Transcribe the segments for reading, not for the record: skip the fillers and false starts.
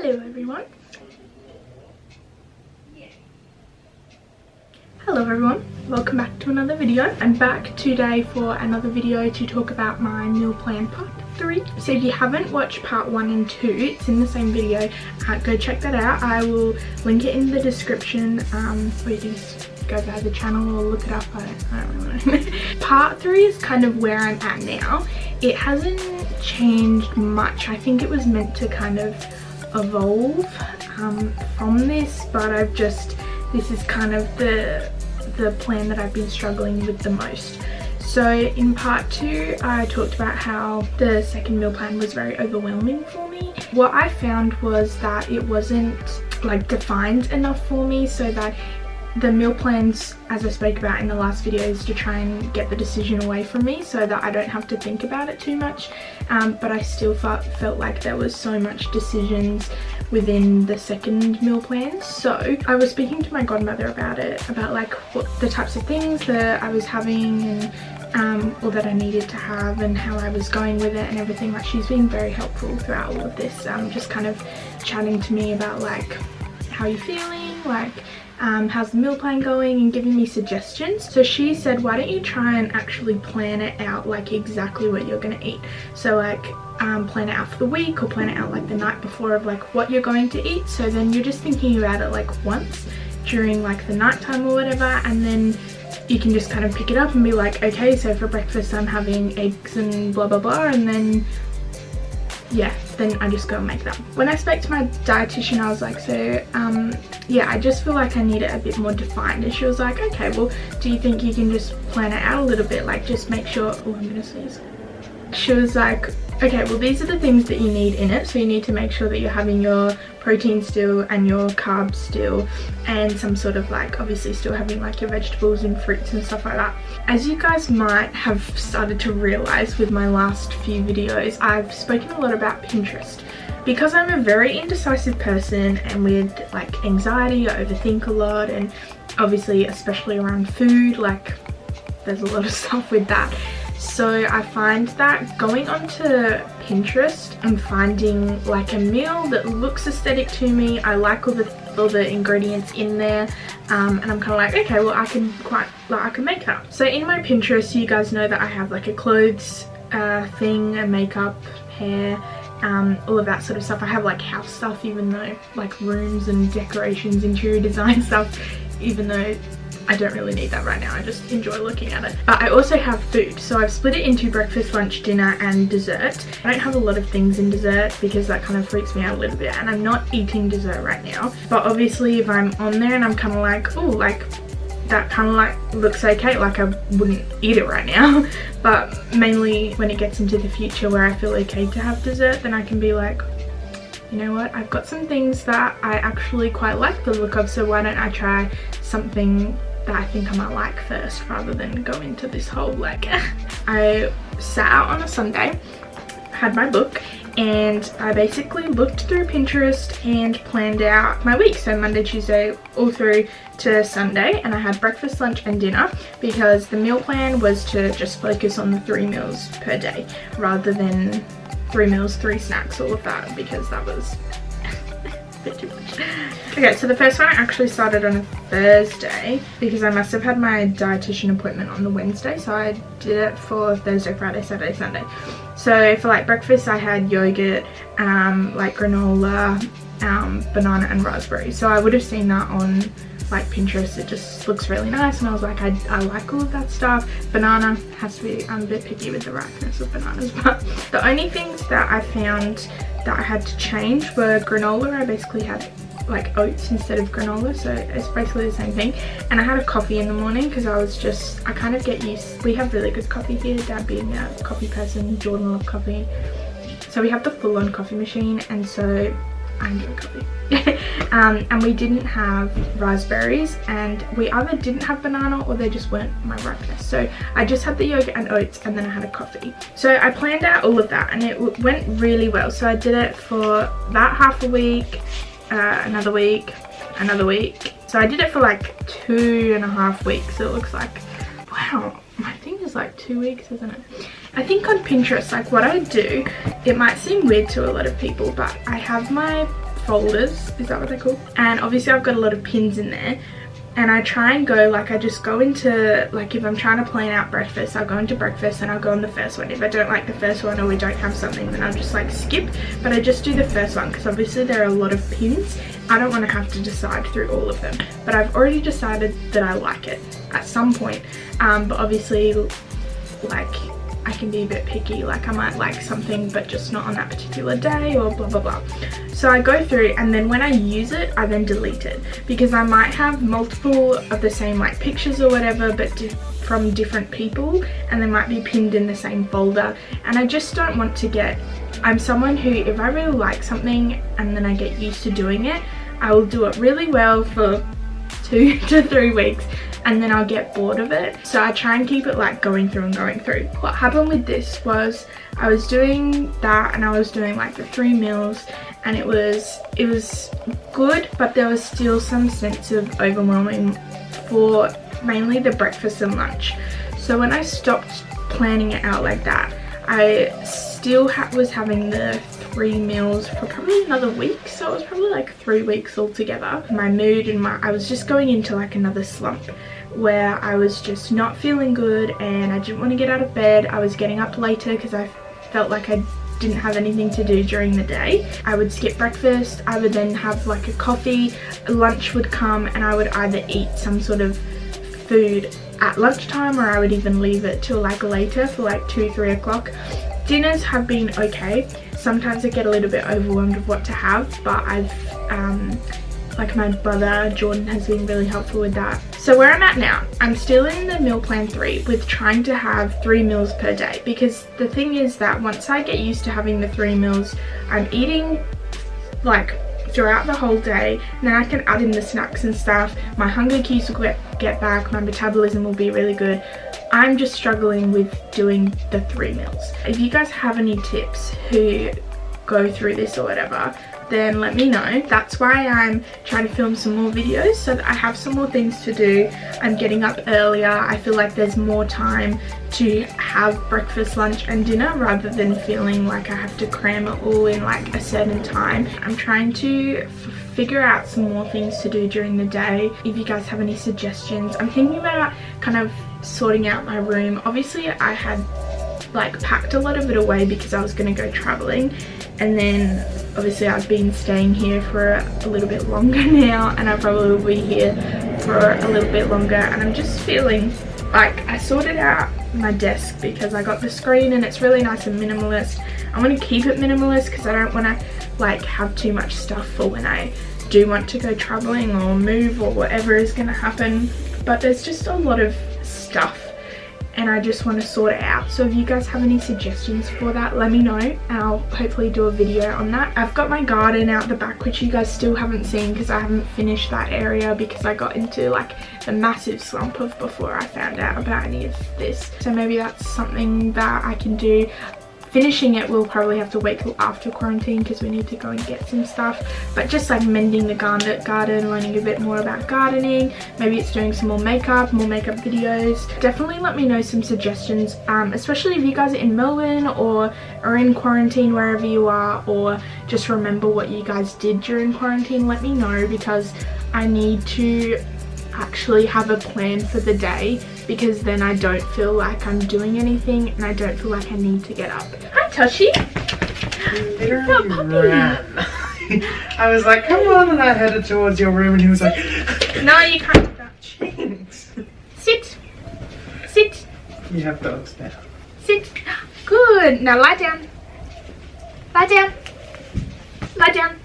Hello everyone. Hello everyone, welcome back to another video. I'm back today for another video to talk about my meal plan part 3. So if you haven't watched part 1 and 2, it's in the same video. Go check that out. I will link it in the description, or you can just go by the channel or look it up. I don't really know. Part 3 is kind of where I'm at now. It hasn't changed much. I think it was meant to kind of evolve from this, but this is kind of the plan that I've been struggling with the most. So in part 2 I talked about how the second meal plan was very overwhelming for me. What I found was that it wasn't like defined enough for me, so that the meal plans, as I spoke about in the last video, is to try and get the decision away from me so that I don't have to think about it too much, but I still felt like there was so much decisions within the second meal plan. So I was speaking to my godmother about it, about like what the types of things that I was having and or that I needed to have and how I was going with it and everything. Like, she's been very helpful throughout all of this, just kind of chatting to me about like, how you feeling, like how's the meal plan going, and giving me suggestions. So she said, why don't you try and actually plan it out, like exactly what you're gonna eat. So like plan it out for the week, or plan it out like the night before of like what you're going to eat, so then you're just thinking about it like once during like the night time or whatever, and then you can just kind of pick it up and be like, okay, so for breakfast I'm having eggs and blah blah blah, and then yeah, then I just go and make that. When I spoke to my dietitian, I was like, so yeah, I just feel like I need it a bit more defined. And she was like, okay, well, do you think you can just plan it out a little bit, like just make sure, oh, I'm gonna sneeze. She was like, okay, well, these are the things that you need in it, so you need to make sure that you're having your protein still and your carbs still, and some sort of like, obviously still having like your vegetables and fruits and stuff like that. As you guys might have started to realize with my last few videos, I've spoken a lot about Pinterest. Because I'm a very indecisive person, and with like anxiety, I overthink a lot, and obviously especially around food, like there's a lot of stuff with that. So I find that going onto Pinterest and finding like a meal that looks aesthetic to me, I like all the ingredients in there, and I'm kind of like, okay, well, I can make that. So in my Pinterest, you guys know that I have like a clothes thing, a makeup, hair, all of that sort of stuff. I have like house stuff, even though like rooms and decorations, interior design stuff, even though I don't really need that right now. I just enjoy looking at it. But I also have food, so I've split it into breakfast, lunch, dinner and dessert. I don't have a lot of things in dessert because that kind of freaks me out a little bit, and I'm not eating dessert right now. But obviously if I'm on there and I'm kind of like, oh, like that kind of like looks okay, like I wouldn't eat it right now. But mainly when it gets into the future where I feel okay to have dessert, then I can be like, you know what, I've got some things that I actually quite like the look of, so why don't I try something that I think I might like first, rather than go into this whole like I sat out on a Sunday, had my book, and I basically looked through Pinterest and planned out my week, so Monday, Tuesday, all through to Sunday. And I had breakfast, lunch and dinner, because the meal plan was to just focus on the 3 meals per day rather than 3 meals, 3 snacks, all of that, because that was a bit too much. Okay, so the first one I actually started on a Thursday, because I must have had my dietitian appointment on the Wednesday, so I did it for Thursday, Friday, Saturday, Sunday. So for like breakfast I had yogurt, like granola, banana and raspberry. So I would have seen that on like Pinterest. It just looks really nice, and I was like, I like all of that stuff. Banana has to be, I'm a bit picky with the ripeness of bananas, but the only things that I found that I had to change were granola. I basically had like oats instead of granola, so it's basically the same thing. And I had a coffee in the morning because I kind of get used, we have really good coffee here, Dad being a coffee person, Jordan loves coffee, so we have the full-on coffee machine, and so I enjoy coffee. And we didn't have raspberries, and we either didn't have banana or they just weren't my ripeness. So I just had the yogurt and oats, and then I had a coffee. So I planned out all of that, and it went really well. So I did it for that half a week, another week, another week. So I did it for like 2.5 weeks. So it looks like, wow, my thing is like 2 weeks, isn't it? I think on Pinterest, like what I do, it might seem weird to a lot of people, but I have my folders, is that what they're called? And obviously I've got a lot of pins in there, and I try and go, like I just go into, like if I'm trying to plan out breakfast, I'll go into breakfast and I'll go on the first one. If I don't like the first one or we don't have something, then I'll just like skip, but I just do the first one because obviously there are a lot of pins. I don't want to have to decide through all of them, but I've already decided that I like it at some point. But obviously, like, I can be a bit picky, like I might like something but just not on that particular day or blah blah blah. So I go through, and then when I use it, I then delete it, because I might have multiple of the same like pictures or whatever, but from different people, and they might be pinned in the same folder, and I just don't want to get, I'm someone who, if I really like something and then I get used to doing it, I will do it really well for 2 to 3 weeks, and then I'll get bored of it. So I try and keep it like going through and going through. What happened with this was I was doing that, and I was doing like the 3 meals, and it was good, but there was still some sense of overwhelming for mainly the breakfast and lunch. So when I stopped planning it out like that, I still was having the 3 meals for probably another week, so it was probably like 3 weeks altogether. My mood and I was just going into like another slump where I was just not feeling good, and I didn't want to get out of bed. I was getting up later because I felt like I didn't have anything to do during the day. I would skip breakfast, I would then have like a coffee, lunch would come, and I would either eat some sort of food at lunchtime, or I would even leave it till like later for like 2-3 o'clock. Dinners have been okay. Sometimes I get a little bit overwhelmed of what to have, but I've like my brother Jordan has been really helpful with that. So where I'm at now, I'm still in the meal plan 3 with trying to have 3 meals per day, because the thing is that once I get used to having the 3 meals, I'm eating like throughout the whole day, and then I can add in the snacks and stuff. My hunger cues will get back, my metabolism will be really good. I'm just struggling with doing the 3 meals. If you guys have any tips who go through this or whatever, then let me know. That's why I'm trying to film some more videos, so that I have some more things to do. I'm getting up earlier. I feel like there's more time to have breakfast, lunch and dinner, rather than feeling like I have to cram it all in like a certain time. I'm trying to figure out some more things to do during the day. If you guys have any suggestions, I'm thinking about kind of sorting out my room. Obviously I had like packed a lot of it away because I was going to go traveling, and then obviously I've been staying here for a little bit longer now, and I probably will be here for a little bit longer, and I'm just feeling like I sorted out my desk because I got the screen and it's really nice and minimalist. I want to keep it minimalist because I don't want to like have too much stuff for when I do want to go traveling or move or whatever is going to happen, but there's just a lot of stuff and I just want to sort it out. So if you guys have any suggestions for that, let me know, and I'll hopefully do a video on that. I've got my garden out the back, which you guys still haven't seen because I haven't finished that area because I got into like the massive slump of before I found out about any of this. So maybe that's something that I can do. Finishing it we'll probably have to wait till after quarantine because we need to go and get some stuff, but just like mending the garden, learning a bit more about gardening. Maybe it's doing some more makeup videos. Definitely let me know some suggestions, especially if you guys are in Melbourne or are in quarantine wherever you are, or just remember what you guys did during quarantine. Let me know, because I need to actually have a plan for the day, because then I don't feel like I'm doing anything and I don't feel like I need to get up. Hi Toshi! Literally ran. I was like, come on, and I headed towards your room and he was like, no, you can't do that. Jinx. Sit! Sit! You have dogs now. Sit! Good! Now lie down. Lie down. Lie down.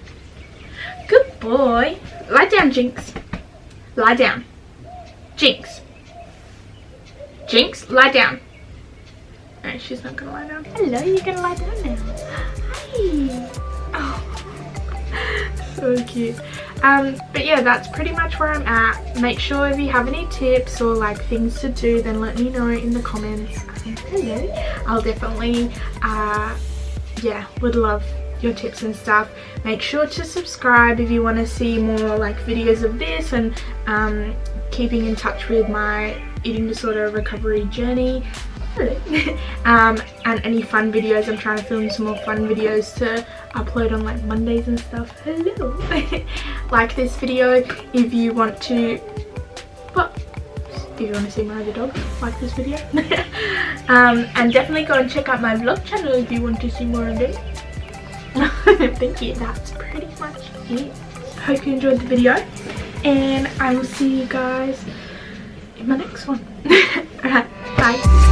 Good boy. Lie down, Jinx. Lie down. Jinx. Jinx, lie down. No, she's not gonna lie down. Hello, you're gonna lie down now. Hi. Oh, so cute. But yeah, that's pretty much where I'm at. Make sure if you have any tips or like things to do, then let me know in the comments. Hello. I'll definitely, yeah, would love your tips and stuff. Make sure to subscribe if you want to see more like videos of this, and keeping in touch with my eating disorder recovery journey. and any fun videos. I'm trying to film some more fun videos to upload on like Mondays and stuff. Hello. Like this video if you want to, well, if you want to see my other dog, like this video. And definitely go and check out my vlog channel if you want to see more of it. Thank you. That's pretty much it. Hope you enjoyed the video, and I will see you guys in my next one. Alright, bye.